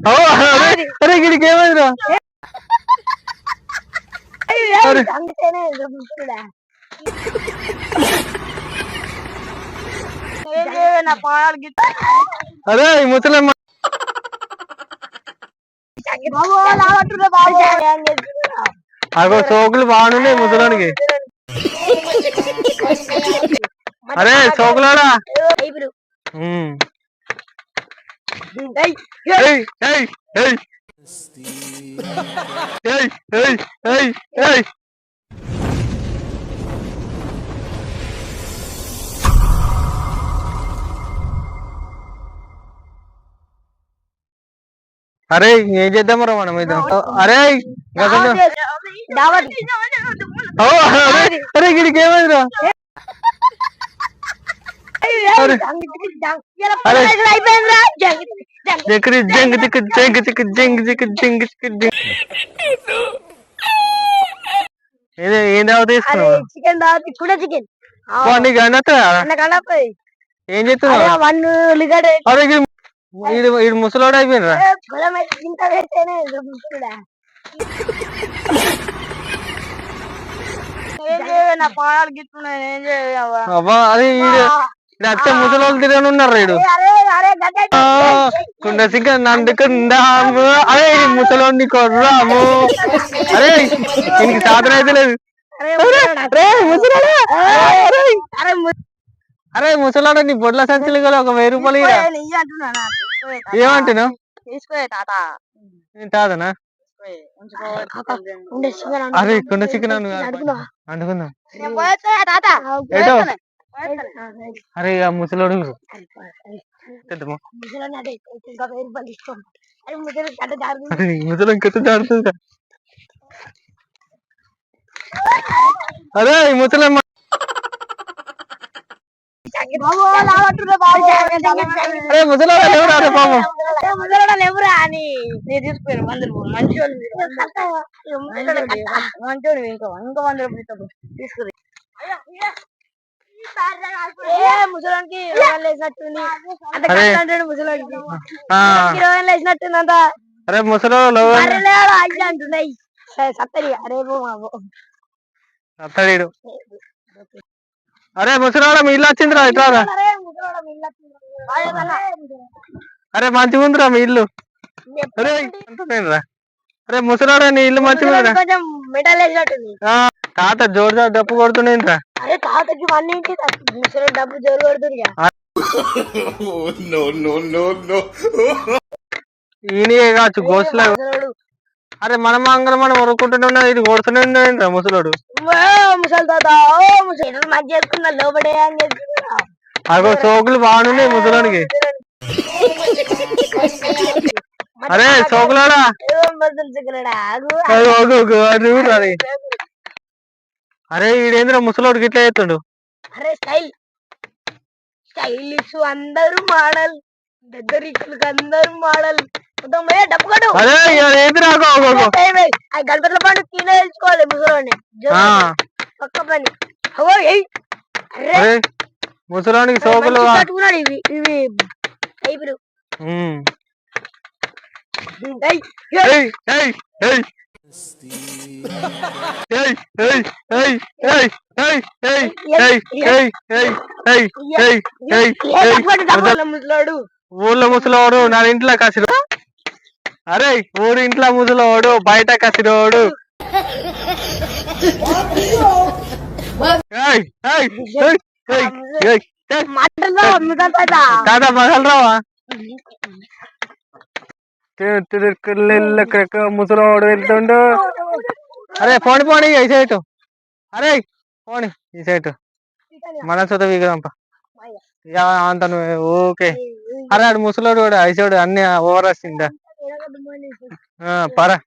అరే గిడికి ఏమైందిరా? అరే ముసలమ్మ అగో సోకులు బాగున్నాయి ముసలానికి. అరే సోకులాడా అరే ఏం చేద్దామరా మనం ఇద్దాం. అరే అరే గిడికి ఏమైందిరా? ఏం దావ తీసుకున్నావు? చికెన్ దావత్ కూడా చికెన్ ఏం చెప్తున్నావు? వీడు ముసలోడు అయిపోయినరా? అబ్బా అది అచ్చ ముసలోళ్ళు తిరగని ఉన్నారు వీడు. కుండ చికెన్ నండుకుందాము. అరే ముసలోడిని కొర్రాము. అరే దీనికి సాధన అయితే లేదు. అరే ముసలాడు నీ బొడ్ల సంచులు కూడా ఒక 1000 రూపాయలు ఏమంటున్నావు? తాతనా? అరే కుండ చికెన్ అంటుకుందాం. అరే ఇక ముసలోడు ముసలం కట్ట జారుతుంది. అరే ముసలమ్మ అరే ముసలాడా లేవురా? అరే పాపం లేవురా అని నేను తీసుకుపోయాను. మంచోడు ఇంకా 100 రూపాయలు తీసుకుని ముసలానికి వేసినట్టుంది. ముసలానికి వేసినట్టుంది అంత. అరే ముసలోడు అంటున్నాయి సత్తడి. అరే సత్తడీడు. అరే ముసలాడ మీ ఇల్లు వచ్చిందిరా ఇట్లా. అరే మంచిగా ఉందిరా మీ ఇల్లు. అరే అరే ముసలాడ నీ ఇల్లు మంచిగా తాత జోరు డప్పు కొడుతుండేంట్రా? అరే తాతకి డబ్బు జోరు కొడుతుంది. ఈయనే కావచ్చు గోసులా. అరే మనం అంగరం మనం వరుకుంటూనే ఉన్నా ఇది కొడుతూనే ఉన్నాడు ముసలోడు. ముసలి తాత మంచి చేసుకున్నా లోపడే అని చెప్తున్నా. అగో సోకులు బాగున్నాయి ముసలోనికి. అరే సోకులాడా అరే ఈడేంద్ర ముసలోడికి ఇట్లా చేస్తుండు. అరే స్టైలిష్ అందరూ మోడల్ పెద్దరికులకి అందరూ మోడల్. అరే గణపతుల పండు తినేసుకోవాలి ముసలోని పక్క పని. ముసలోనికి సోకులు కట్టుకున్నాడు. ఇవి టైపులు ముసలోడు ఊర్లో ముసలోడు నా ఇంట్లో కసిరు. అరే ఊరు ఇంట్లో ముసలోడు బయట కసిరోడు. తాత మగలరావా? ముసలోడు వెళ్తుండు. అరే పోని ఈ సైటు. అరే పోని ఈ సైటు మనసుతో వీగదంప అంత ఓకే. అరే ఆడు ముసలోడు కూడా ఐసోడు అన్ని ఓవర్ వచ్చిందా పరా.